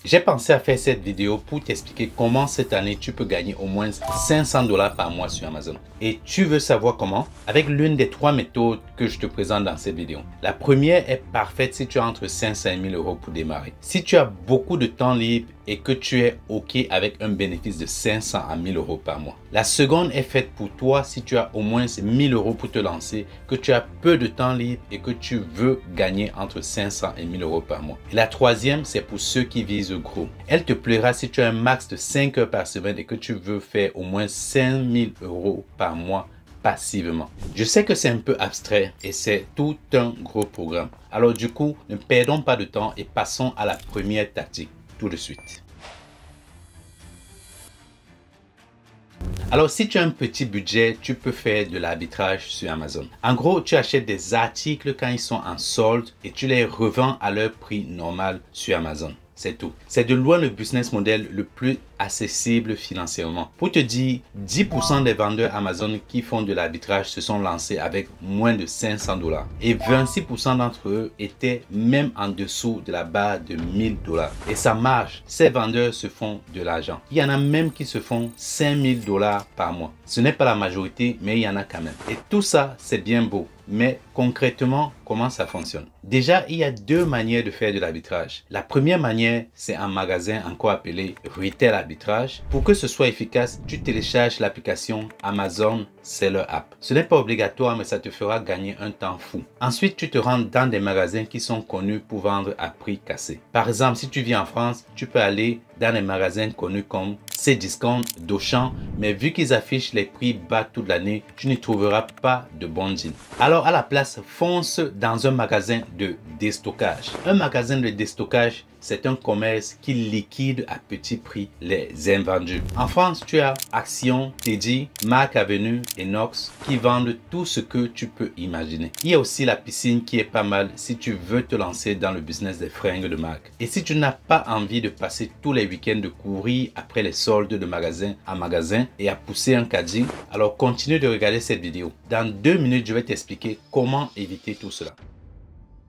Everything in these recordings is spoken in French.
J'ai pensé à faire cette vidéo pour t'expliquer comment cette année tu peux gagner au moins 500 $ par mois sur Amazon. Et tu veux savoir comment? Avec l'une des 3 méthodes que je te présente dans cette vidéo. La première est parfaite si tu as entre 500 et 1000 € pour démarrer. Si tu as beaucoup de temps libre et que tu es OK avec un bénéfice de 500 à 1000 € par mois. La seconde est faite pour toi si tu as au moins 1000 € pour te lancer, que tu as peu de temps libre et que tu veux gagner entre 500 et 1000 € par mois. Et la troisième, c'est pour ceux qui visent gros. Elle te plaira si tu as un max de 5 heures par semaine et que tu veux faire au moins 5000 € par mois passivement. Je sais que c'est un peu abstrait et c'est tout un gros programme. Alors du coup, ne perdons pas de temps et passons à la première tactique tout de suite. Alors, si tu as un petit budget, tu peux faire de l'arbitrage sur Amazon. En gros, tu achètes des articles quand ils sont en solde et tu les revends à leur prix normal sur Amazon. C'est tout. C'est de loin le business model le plus accessible financièrement. Pour te dire, 10% des vendeurs Amazon qui font de l'arbitrage se sont lancés avec moins de 500 $ et 26% d'entre eux étaient même en dessous de la barre de 1000 $. Et ça marche. Ces vendeurs se font de l'argent. Il y en a même qui se font 5000 $ par mois. Ce n'est pas la majorité, mais il y en a quand même. Et tout ça, c'est bien beau. Mais concrètement, comment ça fonctionne? Déjà, il y a 2 manières de faire de l'arbitrage. La première manière, c'est un magasin encore appelé Retail Arbitrage. Pour que ce soit efficace, tu télécharges l'application Amazon Seller App. Ce n'est pas obligatoire, mais ça te fera gagner un temps fou. Ensuite, tu te rends dans des magasins qui sont connus pour vendre à prix cassé. Par exemple, si tu vis en France, tu peux aller dans des magasins connus comme Cdiscount, Auchan, mais vu qu'ils affichent les prix bas toute l'année, tu n'y trouveras pas de bons deals. Alors à la place, fonce dans un magasin de déstockage. Un magasin de déstockage, c'est un commerce qui liquide à petit prix les invendus. En France, tu as Action, Teddy, Marc Avenue et Nox qui vendent tout ce que tu peux imaginer. Il y a aussi la piscine qui est pas mal si tu veux te lancer dans le business des fringues de marque. Et si tu n'as pas envie de passer tous les week-ends de courir après les soldes de magasin en magasin et à pousser un caddie, alors continue de regarder cette vidéo. Dans 2 minutes, je vais t'expliquer comment éviter tout cela.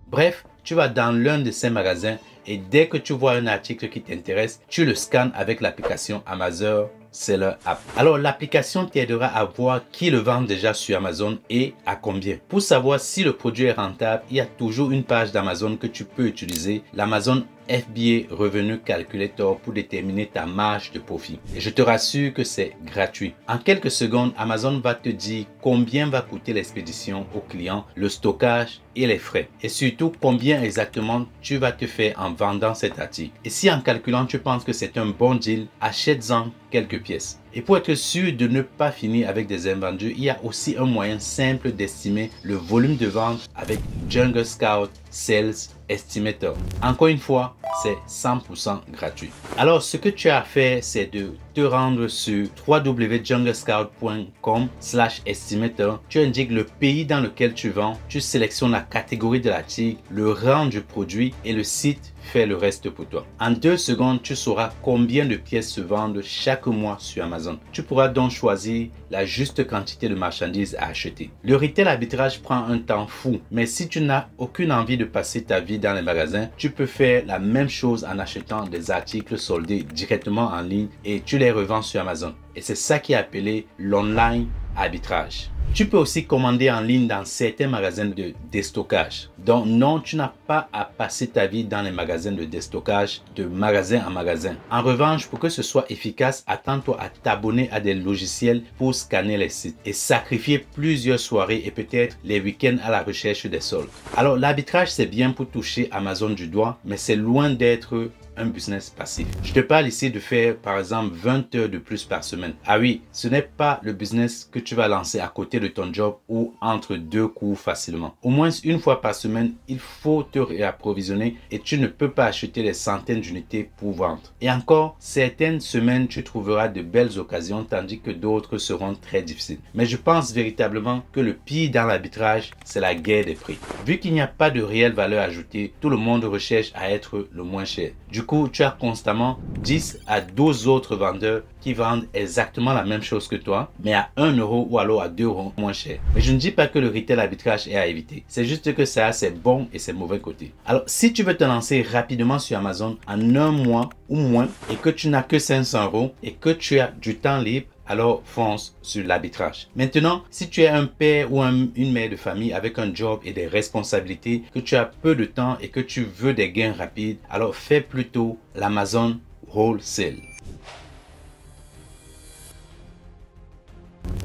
Bref, tu vas dans l'un de ces magasins et dès que tu vois un article qui t'intéresse, tu le scannes avec l'application Amazon Seller App. Alors l'application t'aidera à voir qui le vend déjà sur Amazon et à combien. Pour savoir si le produit est rentable, il y a toujours une page d'Amazon que tu peux utiliser, l'Amazon FBA Revenu Calculator, pour déterminer ta marge de profit. Et je te rassure que c'est gratuit. En quelques secondes, Amazon va te dire combien va coûter l'expédition au client, le stockage et les frais. Et surtout, combien exactement tu vas te faire en vendant cet article. Et si en calculant, tu penses que c'est un bon deal, achète-en quelques pièces. Et pour être sûr de ne pas finir avec des invendus, il y a aussi un moyen simple d'estimer le volume de vente avec Jungle Scout Sales Estimator. Encore une fois, c'est 100% gratuit. Alors, ce que tu as à faire, c'est de te rendre sur www.junglescout.com/estimator. Tu indiques le pays dans lequel tu vends, tu sélectionnes la catégorie de l'article, le rang du produit et le site fait le reste pour toi. En 2 secondes, tu sauras combien de pièces se vendent chaque mois sur Amazon. Tu pourras donc choisir la juste quantité de marchandises à acheter. Le retail arbitrage prend un temps fou, mais si tu n'as aucune envie de passer ta vie dans les magasins, tu peux faire la même chose en achetant des articles soldés directement en ligne et tu les revends sur Amazon. Et c'est ça qui est appelé l'online arbitrage. Tu peux aussi commander en ligne dans certains magasins de déstockage. Donc non, tu n'as pas à passer ta vie dans les magasins de déstockage de magasin en magasin. En revanche, pour que ce soit efficace, attends-toi à t'abonner à des logiciels pour scanner les sites et sacrifier plusieurs soirées et peut-être les week-ends à la recherche des soldes. Alors l'arbitrage, c'est bien pour toucher Amazon du doigt, mais c'est loin d'être un business passif. Je te parle ici de faire par exemple 20 heures de plus par semaine. Ah oui, ce n'est pas le business que tu vas lancer à côté de ton job ou entre 2 cours facilement. Au moins une fois par semaine, il faut te réapprovisionner et tu ne peux pas acheter des centaines d'unités pour vendre. Et encore, certaines semaines, tu trouveras de belles occasions tandis que d'autres seront très difficiles. Mais je pense véritablement que le pire dans l'arbitrage, c'est la guerre des prix. Vu qu'il n'y a pas de réelle valeur ajoutée, tout le monde recherche à être le moins cher. Du coup, tu as constamment 10 à 12 autres vendeurs qui vendent exactement la même chose que toi, mais à 1 euro ou alors à 2 euros moins cher. Mais je ne dis pas que le retail arbitrage est à éviter. C'est juste que ça a ses bons et ses mauvais côtés. Alors, si tu veux te lancer rapidement sur Amazon en un mois ou moins et que tu n'as que 500 euros et que tu as du temps libre, alors fonce sur l'arbitrage. Maintenant, si tu es un père ou une mère de famille avec un job et des responsabilités, que tu as peu de temps et que tu veux des gains rapides, alors fais plutôt l'Amazon Wholesale.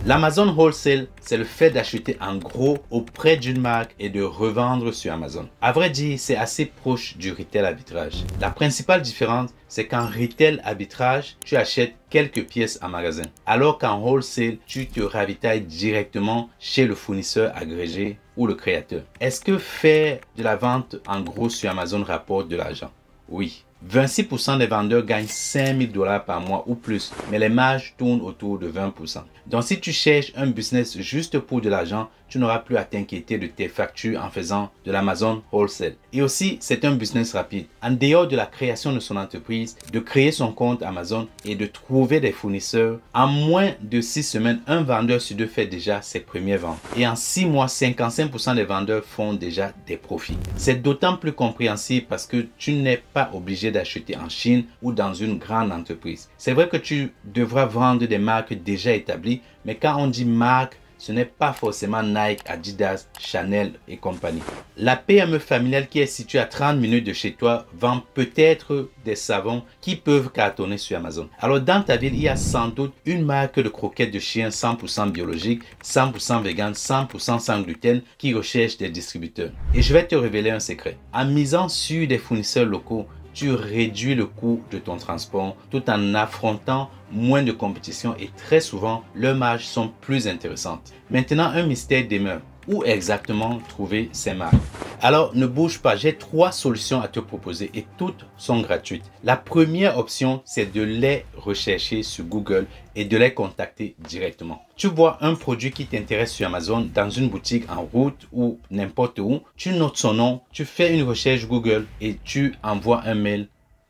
L'Amazon Wholesale, c'est le fait d'acheter en gros auprès d'une marque et de revendre sur Amazon. À vrai dire, c'est assez proche du retail arbitrage. La principale différence, c'est qu'en retail arbitrage, tu achètes quelques pièces en magasin, alors qu'en wholesale, tu te ravitailles directement chez le fournisseur agrégé ou le créateur. Est-ce que faire de la vente en gros sur Amazon rapporte de l'argent? Oui. 26% des vendeurs gagnent 5 000 $ par mois ou plus, mais les marges tournent autour de 20%. Donc si tu cherches un business juste pour de l'argent, tu n'auras plus à t'inquiéter de tes factures en faisant de l'Amazon Wholesale. Et aussi, c'est un business rapide. En dehors de la création de son entreprise, de créer son compte Amazon et de trouver des fournisseurs, en moins de 6 semaines, un vendeur sur deux fait déjà ses premières ventes. Et en 6 mois, 55% des vendeurs font déjà des profits. C'est d'autant plus compréhensible parce que tu n'es pas obligé d'acheter en Chine ou dans une grande entreprise. C'est vrai que tu devras vendre des marques déjà établies, mais quand on dit marque, ce n'est pas forcément Nike, Adidas, Chanel et compagnie. La PME familiale qui est située à 30 minutes de chez toi vend peut-être des savons qui peuvent cartonner sur Amazon. Alors dans ta ville, il y a sans doute une marque de croquettes de chien 100% biologique, 100% vegan, 100% sans gluten qui recherche des distributeurs. Et je vais te révéler un secret. En misant sur des fournisseurs locaux, tu réduis le coût de ton transport tout en affrontant moins de compétition et très souvent, leurs marges sont plus intéressantes. Maintenant, un mystère demeure. Où exactement trouver ces marques? Alors, ne bouge pas, j'ai 3 solutions à te proposer et toutes sont gratuites. La première option, c'est de les rechercher sur Google et de les contacter directement. Tu vois un produit qui t'intéresse sur Amazon dans une boutique en route ou n'importe où, tu notes son nom, tu fais une recherche Google et tu envoies un mail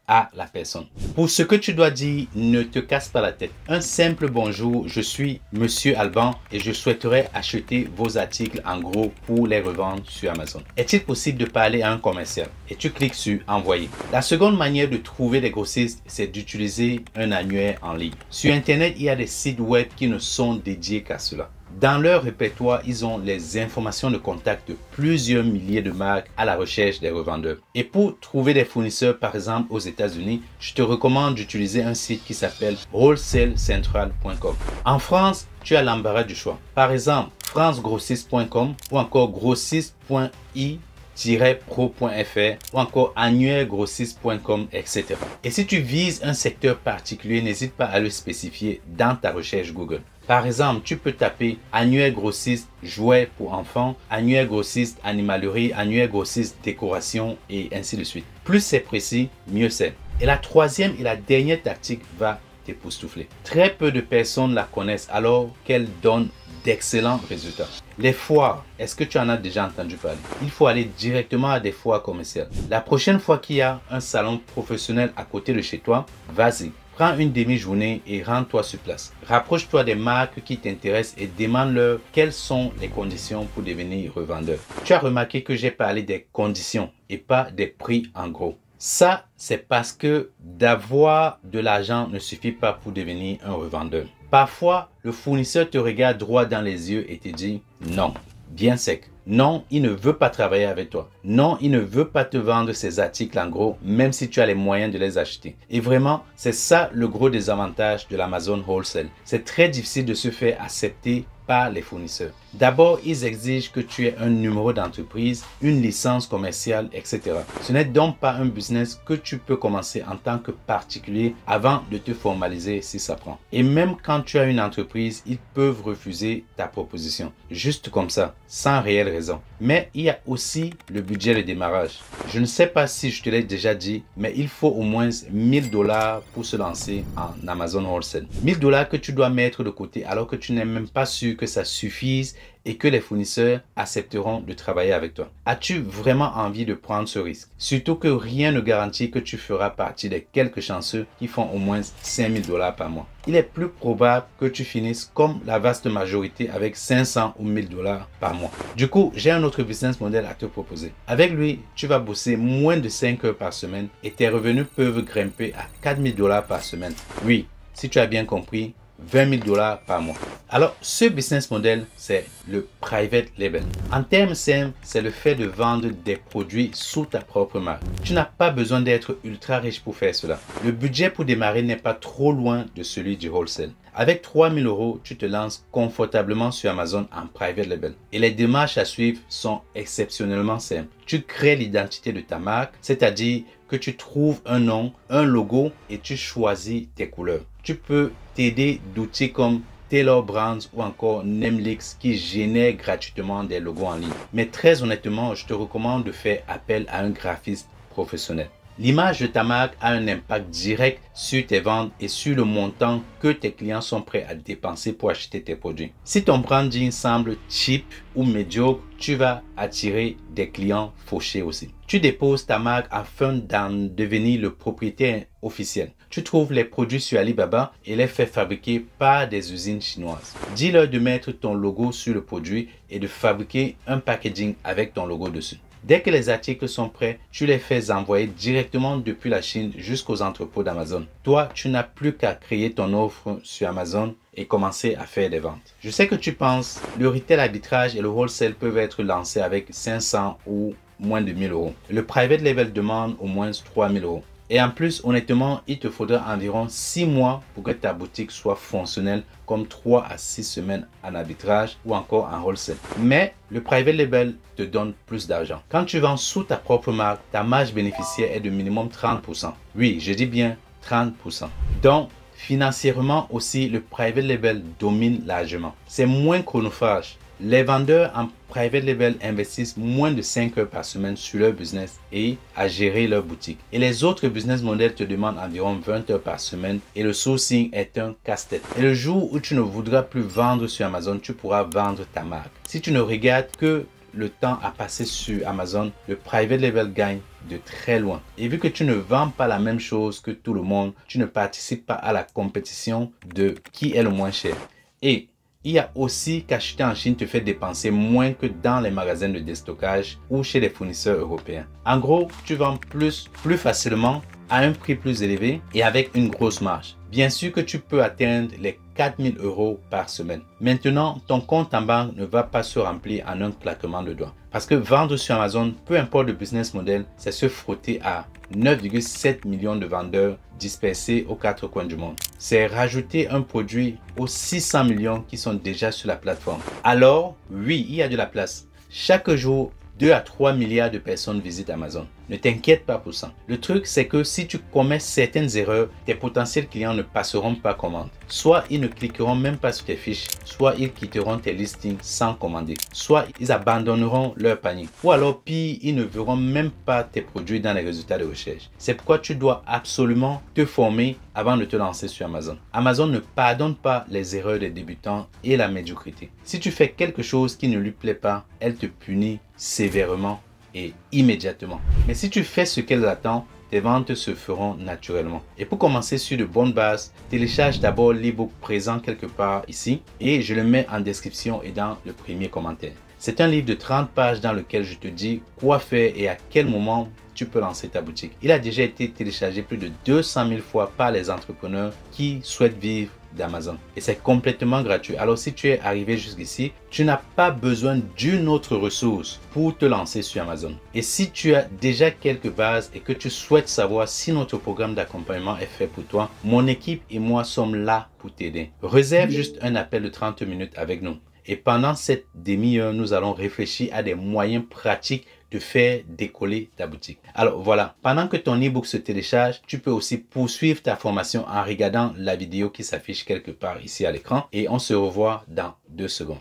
à la personne. Pour ce que tu dois dire, ne te casse pas la tête. Un simple bonjour, je suis Monsieur Alban et je souhaiterais acheter vos articles en gros pour les revendre sur Amazon. Est-il possible de parler à un commercial? Et tu cliques sur envoyer. La seconde manière de trouver des grossistes, c'est d'utiliser un annuaire en ligne. Sur Internet, il y a des sites web qui ne sont dédiés qu'à cela. Dans leur répertoire, ils ont les informations de contact de plusieurs milliers de marques à la recherche des revendeurs. Et pour trouver des fournisseurs, par exemple aux États-Unis, je te recommande d'utiliser un site qui s'appelle wholesalecentral.com. En France, tu as l'embarras du choix. Par exemple, francegrossiste.com ou encore grossiste.i-pro.fr ou encore annuairegrossiste.com, etc. Et si tu vises un secteur particulier, n'hésite pas à le spécifier dans ta recherche Google. Par exemple, tu peux taper annuaire grossiste jouets pour enfants, annuaire grossiste animalerie, annuaire grossiste décoration et ainsi de suite. Plus c'est précis, mieux c'est. Et la troisième et la dernière tactique va t'époustoufler. Très peu de personnes la connaissent alors qu'elle donne d'excellents résultats. Les foires, est-ce que tu en as déjà entendu parler? Il faut aller directement à des foires commerciales. La prochaine fois qu'il y a un salon professionnel à côté de chez toi, vas-y. Prends une demi-journée et rends-toi sur place. Rapproche-toi des marques qui t'intéressent et demande-leur quelles sont les conditions pour devenir revendeur. Tu as remarqué que j'ai parlé des conditions et pas des prix en gros. Ça, c'est parce que d'avoir de l'argent ne suffit pas pour devenir un revendeur. Parfois, le fournisseur te regarde droit dans les yeux et te dit non, bien sec. Non, il ne veut pas travailler avec toi. Non, il ne veut pas te vendre ses articles en gros, même si tu as les moyens de les acheter. Et vraiment, c'est ça le gros désavantage de l'Amazon Wholesale. C'est très difficile de se faire accepter par les fournisseurs. D'abord, ils exigent que tu aies un numéro d'entreprise, une licence commerciale, etc. Ce n'est donc pas un business que tu peux commencer en tant que particulier avant de te formaliser si ça prend. Et même quand tu as une entreprise, ils peuvent refuser ta proposition, juste comme ça, sans réelle raison. Mais il y a aussi le budget de démarrage. Je ne sais pas si je te l'ai déjà dit, mais il faut au moins 1000 $ pour se lancer en Amazon Wholesale. 1000 $ que tu dois mettre de côté alors que tu n'es même pas sûr sûr que ça suffise et que les fournisseurs accepteront de travailler avec toi? As-tu vraiment envie de prendre ce risque? Surtout que rien ne garantit que tu feras partie des quelques chanceux qui font au moins 5 000 $ par mois. Il est plus probable que tu finisses comme la vaste majorité avec 500 ou 1000 $ par mois. Du coup, j'ai un autre business model à te proposer. Avec lui, tu vas bosser moins de 5 heures par semaine et tes revenus peuvent grimper à 4 000 $ par semaine. Oui, si tu as bien compris, 20 000 $ par mois. Alors, ce business model, c'est le private label. En termes simples, c'est le fait de vendre des produits sous ta propre marque. Tu n'as pas besoin d'être ultra riche pour faire cela. Le budget pour démarrer n'est pas trop loin de celui du wholesale. Avec 3 000 €, tu te lances confortablement sur Amazon en private label. Et les démarches à suivre sont exceptionnellement simples. Tu crées l'identité de ta marque, c'est-à-dire que tu trouves un nom, un logo et tu choisis tes couleurs. Tu peux t'aider d'outils comme Taylor Brands ou encore Namelix qui génèrent gratuitement des logos en ligne. Mais très honnêtement, je te recommande de faire appel à un graphiste professionnel. L'image de ta marque a un impact direct sur tes ventes et sur le montant que tes clients sont prêts à dépenser pour acheter tes produits. Si ton branding semble cheap ou médiocre, tu vas attirer des clients fauchés aussi. Tu déposes ta marque afin d'en devenir le propriétaire officiel. Tu trouves les produits sur Alibaba et les fais fabriquer par des usines chinoises. Dis-leur de mettre ton logo sur le produit et de fabriquer un packaging avec ton logo dessus. Dès que les articles sont prêts, tu les fais envoyer directement depuis la Chine jusqu'aux entrepôts d'Amazon. Toi, tu n'as plus qu'à créer ton offre sur Amazon et commencer à faire des ventes. Je sais que tu penses, le retail arbitrage et le wholesale peuvent être lancés avec 500 ou moins de 1000 €. Le private label demande au moins 3 000 €. Et en plus, honnêtement, il te faudra environ 6 mois pour que ta boutique soit fonctionnelle, comme 3 à 6 semaines en arbitrage ou encore en wholesale. Mais le private label te donne plus d'argent. Quand tu vends sous ta propre marque, ta marge bénéficiaire est de minimum 30%. Oui, je dis bien 30%. Donc, financièrement aussi, le private label domine largement. C'est moins chronophage. Les vendeurs en private label investissent moins de 5 heures par semaine sur leur business et à gérer leur boutique. Et les autres business models te demandent environ 20 heures par semaine et le sourcing est un casse-tête. Et le jour où tu ne voudras plus vendre sur Amazon, tu pourras vendre ta marque. Si tu ne regardes que le temps à passer sur Amazon, le private label gagne de très loin. Et vu que tu ne vends pas la même chose que tout le monde, tu ne participes pas à la compétition de qui est le moins cher. Et il y a aussi qu'acheter en Chine te fait dépenser moins que dans les magasins de déstockage ou chez les fournisseurs européens. En gros, tu vends plus facilement à un prix plus élevé et avec une grosse marge. Bien sûr que tu peux atteindre les 4 000 € par semaine. Maintenant, ton compte en banque ne va pas se remplir en un claquement de doigts. Parce que vendre sur Amazon, peu importe le business model, c'est se frotter à 9,7 millions de vendeurs dispersés aux 4 coins du monde. C'est rajouter un produit aux 600 millions qui sont déjà sur la plateforme. Alors, oui, il y a de la place. Chaque jour, 2 à 3 milliards de personnes visitent Amazon. Ne t'inquiète pas pour ça. Le truc, c'est que si tu commets certaines erreurs, tes potentiels clients ne passeront pas commande. Soit ils ne cliqueront même pas sur tes fiches, soit ils quitteront tes listings sans commander, soit ils abandonneront leur panier, ou alors pire, ils ne verront même pas tes produits dans les résultats de recherche. C'est pourquoi tu dois absolument te former avant de te lancer sur Amazon. Amazon ne pardonne pas les erreurs des débutants et la médiocrité. Si tu fais quelque chose qui ne lui plaît pas, elle te punit sévèrement et immédiatement. Mais si tu fais ce qu'elle attend, tes ventes se feront naturellement. Et pour commencer sur de bonnes bases, télécharge d'abord l'ebook présent quelque part ici et je le mets en description et dans le premier commentaire. C'est un livre de 30 pages dans lequel je te dis quoi faire et à quel moment tu peux lancer ta boutique. Il a déjà été téléchargé plus de 200 000 fois par les entrepreneurs qui souhaitent vivre d'Amazon. Et c'est complètement gratuit. Alors si tu es arrivé jusqu'ici, tu n'as pas besoin d'une autre ressource pour te lancer sur Amazon. Et si tu as déjà quelques bases et que tu souhaites savoir si notre programme d'accompagnement est fait pour toi, mon équipe et moi sommes là pour t'aider. Réserve juste un appel de 30 minutes avec nous. Et pendant cette demi-heure, nous allons réfléchir à des moyens pratiques de faire décoller ta boutique. Alors voilà, pendant que ton e-book se télécharge, tu peux aussi poursuivre ta formation en regardant la vidéo qui s'affiche quelque part ici à l'écran et on se revoit dans 2 secondes.